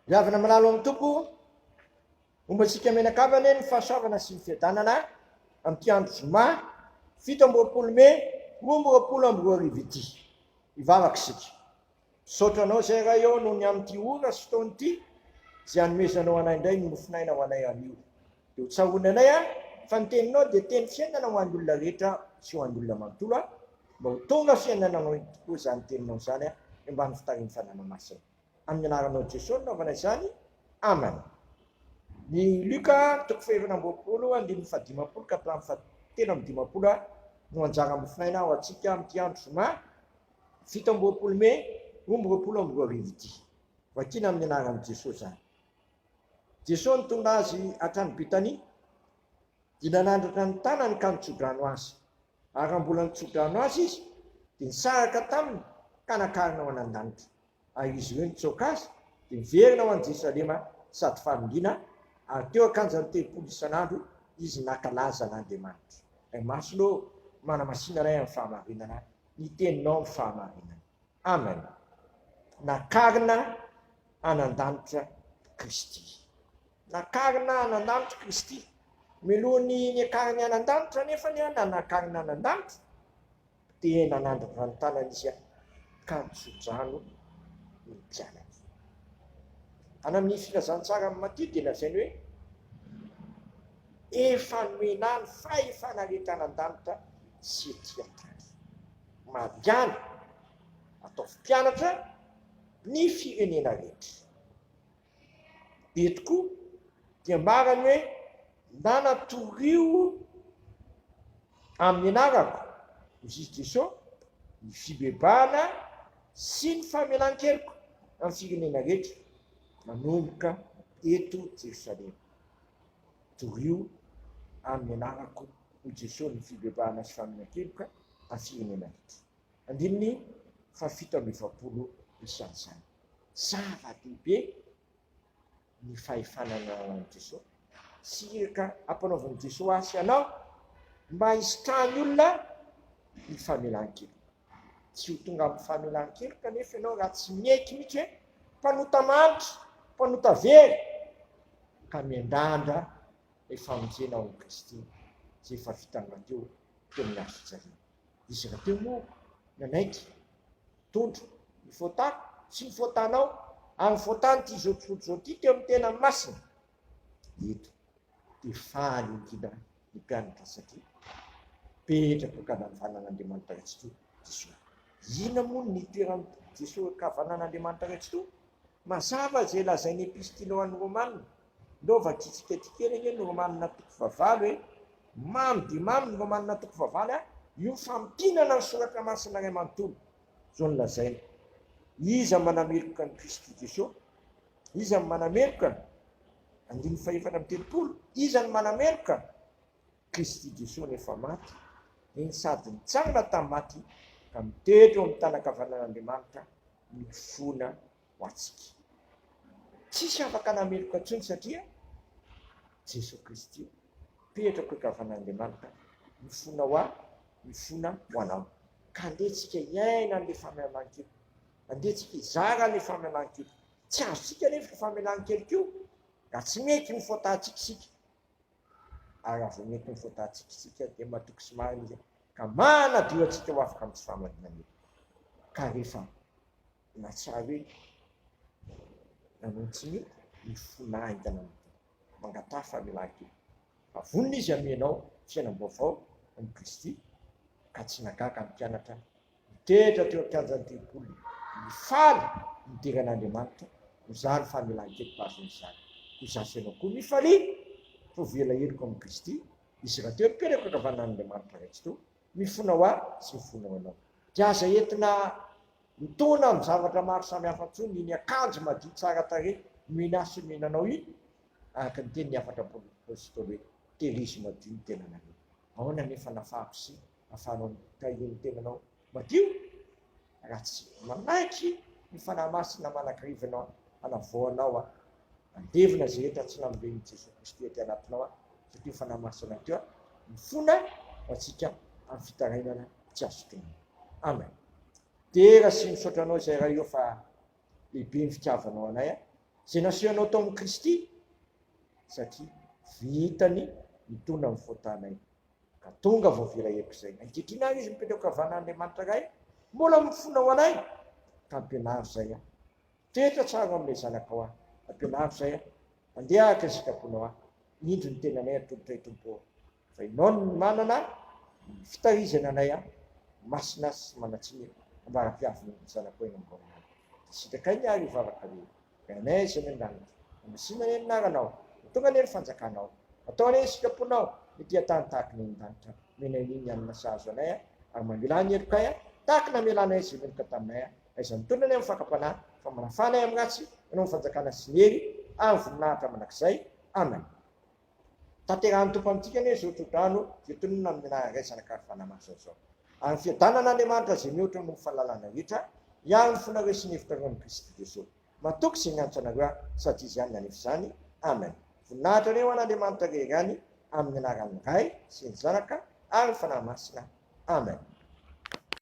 Ravina malalo amin'ny tompo, momba tsika menakavana ny fahasoavana sy ny fiadanana amin'ity andro zoma 17 Mey 2024 ity. Ivavaka sika. Sotranao zay raha eo noho ny amin'ity ora sy fotoan'ity zay hanomezanao anay indray ny nofinaina ho anay anio. Dia ho tsahoana anay fa ny teninao dia teny fiainana ho an'ny olona rehetra sy ho an'ny olona manontolo mba ho tonga fiainana anao tokoa izany teninao izany mba ny fitarian'ny fananamasina. Amin'ny anaranao Jesosy naovana izany. Amen. Ny Luka 2:17 ka hatramin'ny 7:10 no anjara mofinaina ho antsika amin'ity andro zoma 17 Mey 2024 ity. Vakiana amin'ny anaran'i Jesosy zany. Jesosy nitondra azy hatrany Betania, dia nanandratra ny tanany ka nitsodrano azy. Ary raha mbola nitsodrano azy izy, dia nisaraka taminy ka nakarina ho anan-danitra. Ary izy ireo nitsoaka azy, dia niverina ho an'i Jerusalema sady famingina, ary teo akanjany telopolo isan'andro izy nankalaza an'Andriamanitra. Ay masolo manamasina anay amin'ny fahamarinana, ny teninao amin'ny fahamarinana. Amen. Nakarina anan-danitra Kristy. Nakarina anan-danitra Kristy. Melohany ny akariny anan-danitra nefa ny nakarina anan-danitra dia nanandratra ny tanany izy ka nitsodrano ny mpianatra. Any amin'ny filazantsara amin'ny Matteo dia lazainy hoe efa nomena ny fahefana rehetra anan-danitra sy ety an-tany. Mariana atao mpianatra ny firenena rehetra. Be tokoa dia marany hoe nanatorio amin'ny anarako izy Jesosy ny fibebahana sy ny famelan-keloka amin'ny firenena rehetra manomboka eto Jerusalema. Torio amin'ny anarako i Jesosy ny fibebahana sy famelan-keloka amin'ny firenena rehetra. Andininy 720 isan'izany. Zava-dehibe ny fahefanana an'i Jesosy. Siraka ampanaovan'i Jesosy azy ianao mba hisitrahany olona ny famelan-keloka. Tsy ho tonga amin'ny famelan-keloka kanefa ianao raha tsy mieky mihitsy hoe mpanota mandry, mpanota very ka miandandra ny famonjena ao amin'i Kristy izay efa vitana teo amin'ny hazo-tsariana. Izy raha teo moa nanaiky tondro ny fotako sy ny fotanao amin'ny fotany ity zao ity teo amin'ny tena masina. Eto dia faly indrindra ny mpianatra satria petraka kavanan'Andriamanitra rehetra Jesosy. Ina moa ny toeran'i Jesosy kavanan'Andriamanitra rehetra toa? Mazava izay lazainy epistilao an'ny Romanina. Ndao vakitsiketsikely ny Romanina 9 hoe mamy dia mamy ny Romanina 9 io fampinana ny soratra masina iray manontolo. Zao ny lazainy. Iza manameloka ny Kristy Jesosy? Iza ny manameloka? 5:30. Iza ny manameloka? Kristy Jesosy nefa maty, iny sady nitsangana tamin'ny maty ka mitetra amin'ny tanakavanan'Andriamanitra mifona ho antsika. Tsisy afaka nameloka intsony satria Jesosy Kristy petraka kavanan'Andriamanitra mifona ho anao. Ka andetsika iaina an'ilay famelan-keloka. Andetsika izara an'ilay famelan-keloka. Tsy azontsika nefa famelan-keloka io raha tsy meky ny fotantsika sika. Ary raha vao meky ny fotantsika sika dia matoky sy marina izy ka manadio antsika ho afaka amin'ny tsy fahamarinana. Ka rehefa natsara hoe nanontsiny ny fonaintana mangatà famelan-keloka. Avonina izy amenao fiainam-baovao amin'ny Kristy ka tsy nagaga ny mpianatra mitetra teo akanjany telopolo mifaly mideran'Andriamanitra izany famelan-keloka azon'izany. Ho zasy ianao koa mifalia fa ho vela heloko amin'ny Kristy izy raha teo petraka kavanan'Andriamanitra rehetra teo mifona ho ahy sy mifona ho anao. Dia aza entina mitona amin'ny zavatra maro samihafa intsony ny akanjo madio tsara tarehy menasy menanao iny araka ny teny ny afatra apôstôly hoe terisy madio ny tenanareo. Ahoana nefa nafahako sy ahafahanao mitahiry ny tenanao madio raha tsy manaiky ny fanahy masina manakarivanao anavoanao andevina zay rehetra tsy namoren'i Jesosy Kristy ety anatinao satria fanahy masina teo mifona ho antsika amin'ny fitarainana tsy azo tonga. Amen. Dia raha sy misaotranao izay raha io fa lehibe ny fitiavanao anay Izay nasehonao tao amin'ny Kristy satria vitany mitondra amin'ny fotanay ka tonga voaviraheko izay. Ankehitriny ary izy mipetraka havan'Andriamanitra iray mbola mifonao anay ka ampianaro zay aho. Toetra tsara amin'ilay zanakao aho, ampianaro zay aho, mandeha araka ny sitraponao aho. Indro ny tenanay atolotray Tompo, fa ianao no manana fitahirizana anay aho, masina sy manatsiny ambara-piaviny ny zanakao eny ambonina. Sitrakai ny ary ivavaka be, anay izay mendanitra, amasina ny anaranao, tonga ny fanjakanao, atao anay ny sitraponao, ny tany tahaka ny an-danitra, menaniny amin'ny nasazo anay ary mamela ny herokay tahaka namelanay izay meloka taminay aiza mitondra ny amin'ny fakapanahy fa manafanay amin'ny ratsy ianao ny fanjakana sy ny hery ary voninahitra manakizay. Amen. Tanterahany Tompo amintsika ny zao todrano fitonona amin'ny menaraisana karfanamaso zao ary fiadanan'Andriamanitra izay mihoatra ny fahalalana rehetra ihany ny fonareo sy ny hevitrareo Kristy Jesosy matoky izay miantso anareo satria izy ihany nanefy izany. Amen. Voninahitra reo an'Andriamanitra rehery ihany amin'ny anaran'ny Ray sy ny Zanaka ary ny fanahy masina. Amen.